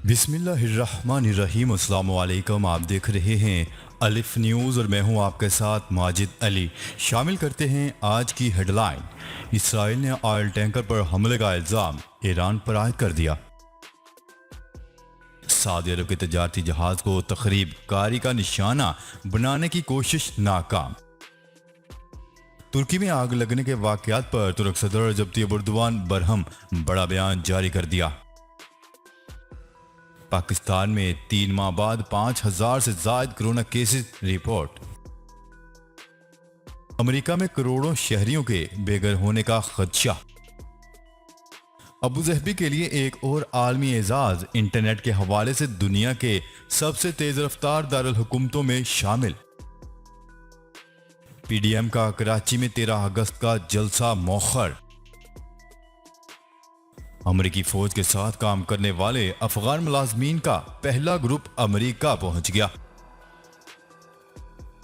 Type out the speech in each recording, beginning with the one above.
बिस्मिल्लाहिर्रहमानिर्रहीम। अस्सलाम वालेकुम। आप देख रहे हैं अलिफ न्यूज़ और मैं हूं आपके साथ माजिद अली। शामिल करते हैं आज की हेडलाइन। इसराइल ने ऑयल टैंकर पर हमले का इल्ज़ाम ईरान पर आयद कर दिया। सऊदी अरब के तजारती जहाज को तखरीब कारी का निशाना बनाने की कोशिश नाकाम। तुर्की में आग लगने के वाकयात पर तुर्क सदर रजब तैयब एर्दोगान बरहम बड़ा बयान जारी कर दिया। पाकिस्तान में 3 माह बाद 5,000 से ज्यादा कोरोना केसेस रिपोर्ट। अमेरिका में करोड़ों शहरियों के बेघर होने का खदशा। अबू ज़हबी के लिए एक और आलमी एजाज इंटरनेट के हवाले से दुनिया के सबसे तेज रफ्तार दारुल हुकूमतों में शामिल। पीडीएम का कराची में 13 अगस्त का जलसा मौखर। अमेरिकी फौज के साथ काम करने वाले अफगान मुलाजमीन का पहला ग्रुप अमेरिका पहुंच गया।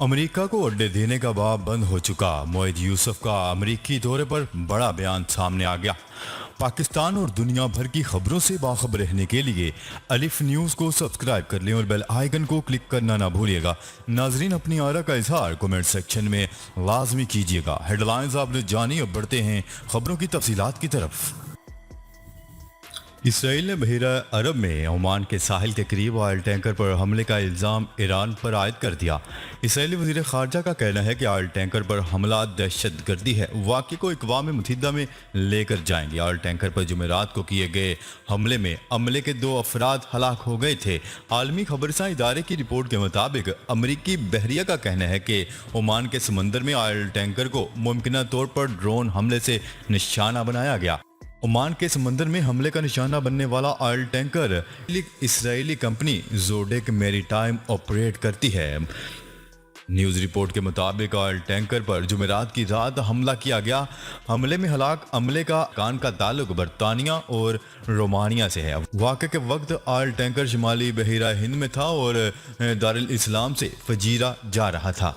अमेरिका को अड्डे देने का बाब बंद हो चुका। मोइद यूसुफ का अमेरिकी दौरे पर बड़ा बयान सामने आ गया। पाकिस्तान और दुनिया भर की खबरों से बाखबर रहने के लिए अलिफ न्यूज़ को सब्सक्राइब कर लें और बेल आइकन को क्लिक करना ना भूलिएगा। नाजरीन, अपनी आरा का इजहार कमेंट सेक्शन में लाजमी कीजिएगा। हेडलाइंस आपने जानी, अब बढ़ते हैं खबरों की तफसीलात की तरफ। इसराइल ने बहरा अरब में ओमान के साहिल के करीब ऑयल टैंकर पर हमले का इल्ज़ाम ईरान पर आयद कर दिया। इसराइली वज़ीर ख़ारजा का कहना है कि ऑयल टैंकर पर हमला दहशतगर्दी है। वाक़े को अक़वाम मुत्तहिदा में लेकर जाएंगे। ऑयल टैंकर पर जुमेरात को किए गए हमले में अमले के 2 अफराद हलाक हो गए थे। आलमी खबरसां इदारे की रिपोर्ट के मुताबिक अमरीकी बहरिया का कहना है कि ओमान के समंदर में ऑयल टैंकर को मुमकिन तौर पर ड्रोन हमले से निशाना बनाया गया। ओमान के समंदर में हमले का निशाना बनने वाला ऑयल टैंकर इसराइली कंपनी जोडेक मैरीटाइम ऑपरेट करती है। न्यूज़ रिपोर्ट के मुताबिक ऑयल टैंकर पर जुमेरात की रात हमला किया गया। हमले में हलाक अमले का कान का ताल्लुक बरतानिया और रोमानिया से है। वाक़े के वक्त ऑयल टैंकर शुमाली बहरा हिंद में था और दारुल इस्लाम से फजीरा जा रहा था।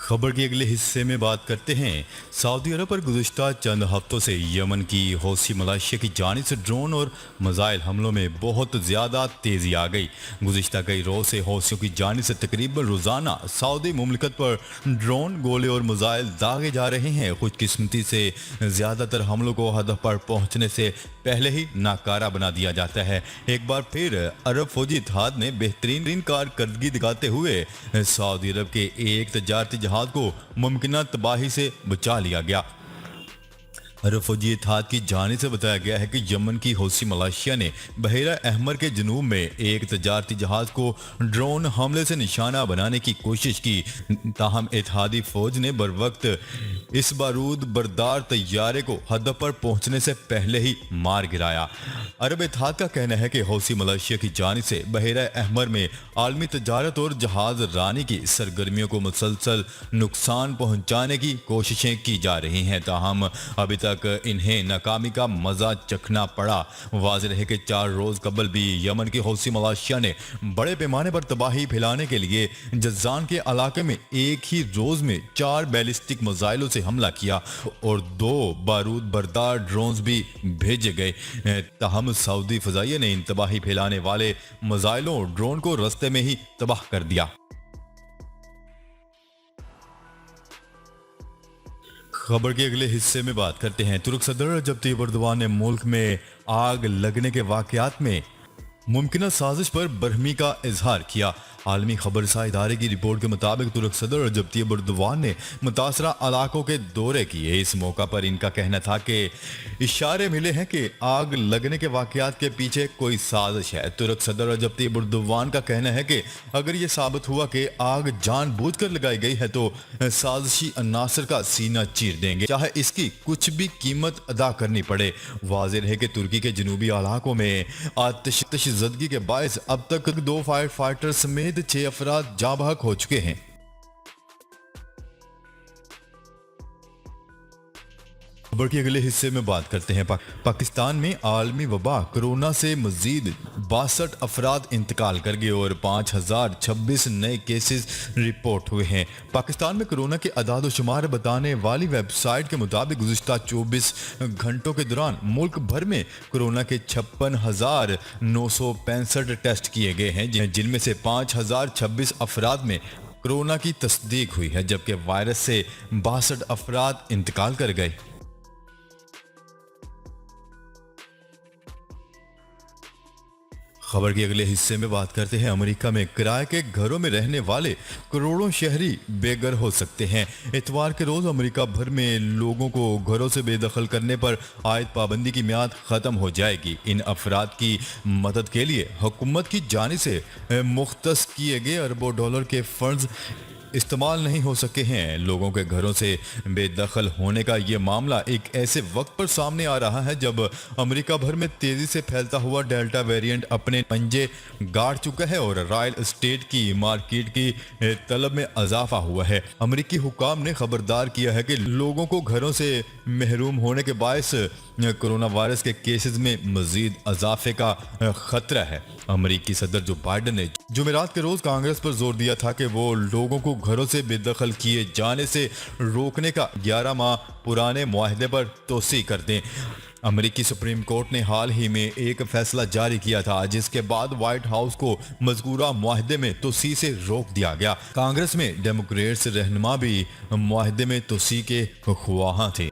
खबर के अगले हिस्से में बात करते हैं। सऊदी अरब पर गुज़िश्ता चंद हफ्तों से यमन की हौसी मलेशिया की जानिब से ड्रोन और मिसाइल हमलों में बहुत ज़्यादा तेज़ी आ गई। गुज़िश्ता कई रोज़ से हौसियों की जानिब से तकरीबन रोज़ाना सऊदी मुमलिकत पर ड्रोन, गोले और मिसाइल दागे जा रहे हैं। खुशकिस्मती से ज़्यादातर हमलों को हदफ पर पहुँचने से पहले ही नाकारा बना दिया जाता है। एक बार फिर अरब फौजी इत्तेहाद ने बेहतरीन कारकर्दगी दिखाते हुए सऊदी अरब के एक तजारती जहाज को मुमकिन तबाही से बचा लिया गया। अरब फौजी इत्तेहाद की जानिब से बताया गया है कि यमन की हौसी मलेशिया ने बहरा अहमर के जनूब में एक तजारती जहाज को ड्रोन हमले से निशाना बनाने की कोशिश की। ताहम इत्तेहादी फौज ने बर वक्त इस बारूद बरदार तैयारे को हदफ पर पहुंचने से पहले ही मार गिराया। अरब इत्तेहाद का कहना है कि हौसी मलेशिया की जानिब से बहरा अहमर में आलमी तजारत और जहाज रानी की सरगर्मियों को मुसलसल नुकसान पहुंचाने की कोशिशें की जा रही हैं। ताहम अभी तक इन्हें नाकामी का मजा चखना पड़ा। वाज़ेह है कि 4 रोज कबल भी यमन की हौसी मलेशिया ने बड़े पैमाने पर तबाही फैलाने के लिए जज़ान के इलाके में एक ही रोज में 4 बैलिस्टिक मिसाइलों से हमला किया और 2 बारूद बरदार ड्रोन्स भी भेजे गए। ताहम सऊदी फजाइया ने इन तबाही फैलाने वाले मिसाइलों और ड्रोन को रास्ते में ही तबाह कर दिया। खबर के अगले हिस्से में बात करते हैं। तुर्क सदर रजब तैयब एर्दोगान ने मुल्क में आग लगने के वाकयात में मुमकिन साजिश पर बरहमी का इजहार किया। आलमी खबरसा इदारे की रिपोर्ट के मुताबिक तुर्क सदर रजब तैयब एर्दोगान ने मुतासरा इलाकों के दौरे किए। इस मौका पर इनका कहना था कि इशारे मिले हैं कि आग लगने के वाकयात के पीछे कोई साजिश है। तुर्क सदर रजब तैयब एर्दोगान का कहना है कि अगर ये साबित हुआ कि आग जानबूझकर लगाई गई है तो साजिशी अनासर का सीना चीर देंगे, चाहे इसकी कुछ भी कीमत अदा करनी पड़े। वाज़ेह है कि तुर्की के जनूबी इलाकों में आतिशज़दगी के बायस अब तक 2 फायर फाइटर समेत 6 अफराद जाँ बहक हो चुके हैं। खबर के अगले हिस्से में बात करते हैं पाकिस्तान में आलमी वबा कोरोना से मजीद 62 अफराद इंतकाल कर गए और 5026 नए केसेस रिपोर्ट हुए हैं। पाकिस्तान में कोरोना के अदाद शुमार बताने वाली वेबसाइट के मुताबिक गुज़िश्ता 24 घंटों के दौरान मुल्क भर में कोरोना के 56,965 टेस्ट किए गए हैं, जिनमें से 5026 अफराद में कोरोना की तस्दीक हुई है, जबकि वायरस से 62 अफराद इंतकाल कर गए। खबर के अगले हिस्से में बात करते हैं अमेरिका में किराए के घरों में रहने वाले करोड़ों शहरी बेघर हो सकते हैं। इतवार के रोज अमेरिका भर में लोगों को घरों से बेदखल करने पर आयद पाबंदी की मियाद खत्म हो जाएगी। इन अफराद की मदद के लिए हुकूमत की जानिब से मुख्तस किए गए अरबों डॉलर के फंड्स इस्तेमाल नहीं हो सके हैं। लोगों के घरों से बेदखल होने का ये मामला एक ऐसे वक्त पर सामने आ रहा है जब अमेरिका भर में तेजी से फैलता हुआ डेल्टा वेरिएंट अपने पंजे गाड़ चुका है और रॉयल एस्टेट की मार्केट की तलब में इजाफा हुआ है। अमेरिकी हुकाम ने खबरदार किया है कि लोगों को घरों से महरूम होने के बायस कोरोना वायरस के केसेस में मजीद इजाफे का खतरा है। अमेरिकी सदर जो बाइडन ने जुमेरात के रोज कांग्रेस पर जोर दिया था कि वो लोगों को घरों से बेदखल किए जाने से रोकने का 11 माह पुराने मुआहदे पर तोसी कर दें। अमेरिकी सुप्रीम कोर्ट ने हाल ही में एक फैसला जारी किया था, जिसके बाद व्हाइट हाउस को मज़कूरा मुआहदे में तोसी से रोक दिया गया। कांग्रेस में डेमोक्रेट्स रहनुमा भी मुआहदे में तोसी के ख्वाहां थे।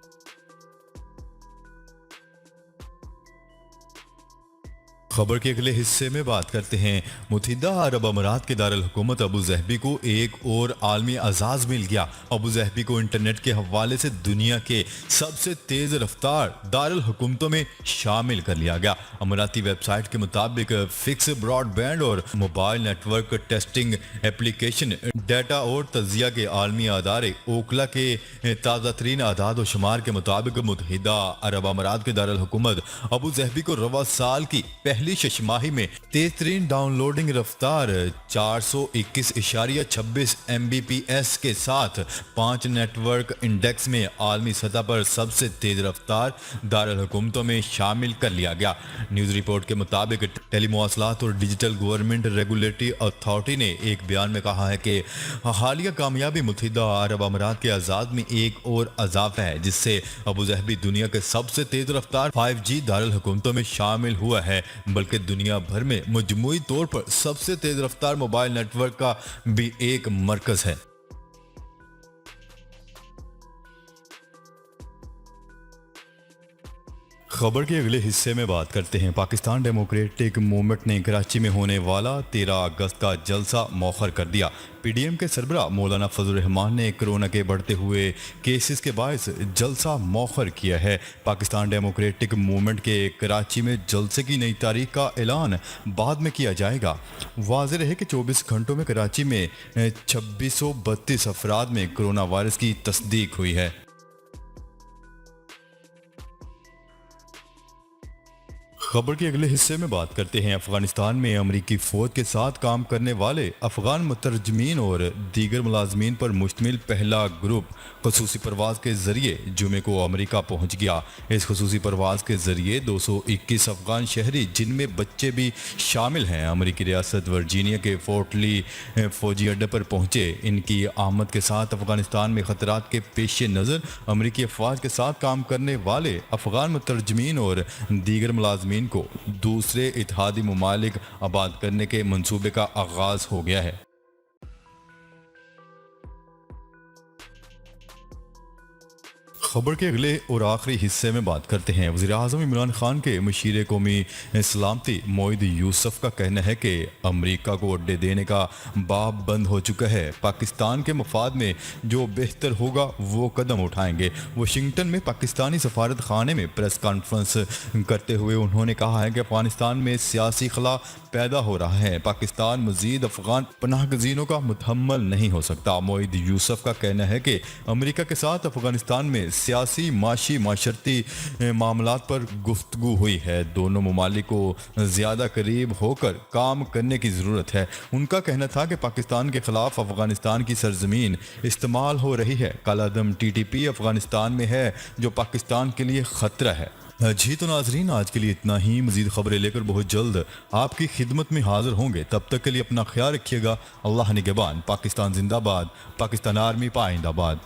खबर के अगले हिस्से में बात करते हैं मुत्तहिदा अरब अमारात के दारुल हुकूमत अबू ज़हबी को एक और आलमी एजाज मिल गया। अबू ज़हबी को इंटरनेट के हवाले से दुनिया के सबसे तेज रफ्तार दारुल हुकूमतों में शामिल कर लिया गया। अमाराती वेबसाइट के मुताबिक फिक्स ब्रॉडबैंड और mobile network testing application data और तजिया के आलमी अदारे ओकला के ताज़ा तरीन आदाद व शुमार के मुताबिक मुत्तहिदा अरब अमारात के दारुल हुकूमत अबू ज़हबी को रवा साल की पहली शशमाही में तेज तरीन डाउनलोडिंग रफ्तार 421.26 Mbps के साथ 5 नेटवर्क इंडेक्स में आलमी सतह पर सबसे तेज रफ्तार दारुल हुकूमतों में शामिल कर लिया गया। न्यूज रिपोर्ट के मुताबिक टेलीमवासलात और डिजिटल गवर्नमेंट रेगुलेटरी अथॉरिटी ने एक बयान में कहा है कि हालिया कामयाबी मुत्तहिदा अरब अमारात के आजाद में एक और इजाफा है, जिससे अबू ज़हबी दुनिया के सबसे तेज रफ्तार 5G दारुल हुकूमतों में शामिल हुआ है, बल्कि दुनिया भर में मजमूई तौर पर सबसे तेज रफ्तार मोबाइल नेटवर्क का भी एक मरकज है। खबर के अगले हिस्से में बात करते हैं पाकिस्तान डेमोक्रेटिक मूवमेंट ने कराची में होने वाला 13 अगस्त का जलसा मौखर कर दिया। पीडीएम के सरबराह मौलाना फजल रहमान ने कोरोना के बढ़ते हुए केसेस के बायस जलसा मौखर किया है। पाकिस्तान डेमोक्रेटिक मूवमेंट के कराची में जलसे की नई तारीख का ऐलान बाद में किया जाएगा। वाज़ेह रहे कि 24 घंटों में कराची में 2632 अफराद में कोरोना वायरस की तस्दीक हुई है। खबर के अगले हिस्से में बात करते हैं अफगानिस्तान में अमरीकी फौज के साथ काम करने वाले अफगान मुतरजमीन और दीगर मुलाजमीन पर मुश्तमिल पहला ग्रुप खसूसी परवाज के जरिए जुमे को अमेरिका पहुंच गया। इस खसूसी परवाज के जरिए 221 अफगान शहरी, जिनमें बच्चे भी शामिल हैं, अमरीकी रियासत वर्जीनिया के फोर्ट ली फौजी अड्डे पर पहुंचे। इनकी आमद के साथ अफगानिस्तान में खतरात के पेश नज़र अमरीकी अफवाज के साथ काम करने वाले अफगान मुतरजमीन और दीगर मुलाजमीन को दूसरे इत्तेहादी ममालिक आबाद करने के मंसूबे का आगाज हो गया है। खबर के अगले और आखिरी हिस्से में बात करते हैं वज़ीर-ए-आज़म इमरान खान के मशीर कौमी सलामती मोईद यूसुफ का कहना है कि अमेरिका को अड्डे देने का बाब बंद हो चुका है। पाकिस्तान के मफाद में जो बेहतर होगा वो कदम उठाएंगे। वाशिंगटन में पाकिस्तानी सफारत खाने में प्रेस कॉन्फ्रेंस करते हुए उन्होंने कहा है कि अफगानिस्तान में सियासी खला पैदा हो रहा है। पाकिस्तान मजीद अफगान पनाह गजीनों का मुतहम्मल नहीं हो सकता। मोईद यूसुफ का कहना है कि अमेरिका के साथ अफगानिस्तान में سیاسی معاشی معاشرتی معاملات پر گفتگو ہوئی ہے۔ دونوں ممالک کو زیادہ قریب ہو کر کام کرنے کی ضرورت ہے۔ ان کا کہنا تھا کہ پاکستان کے خلاف افغانستان کی سرزمین استعمال ہو رہی ہے۔ کالعدم ٹی ٹی پی افغانستان میں ہے جو پاکستان کے لیے خطرہ ہے۔ جی تو ناظرین، آج کے لیے اتنا ہی۔ مزید خبریں لے کر بہت جلد آپ کی خدمت میں حاضر ہوں گے۔ تب تک کے لیے اپنا خیال رکھیے گا۔ اللہ نگہبان۔ پاکستان زندہ باد۔ پاکستان آرمی پائندہ باد۔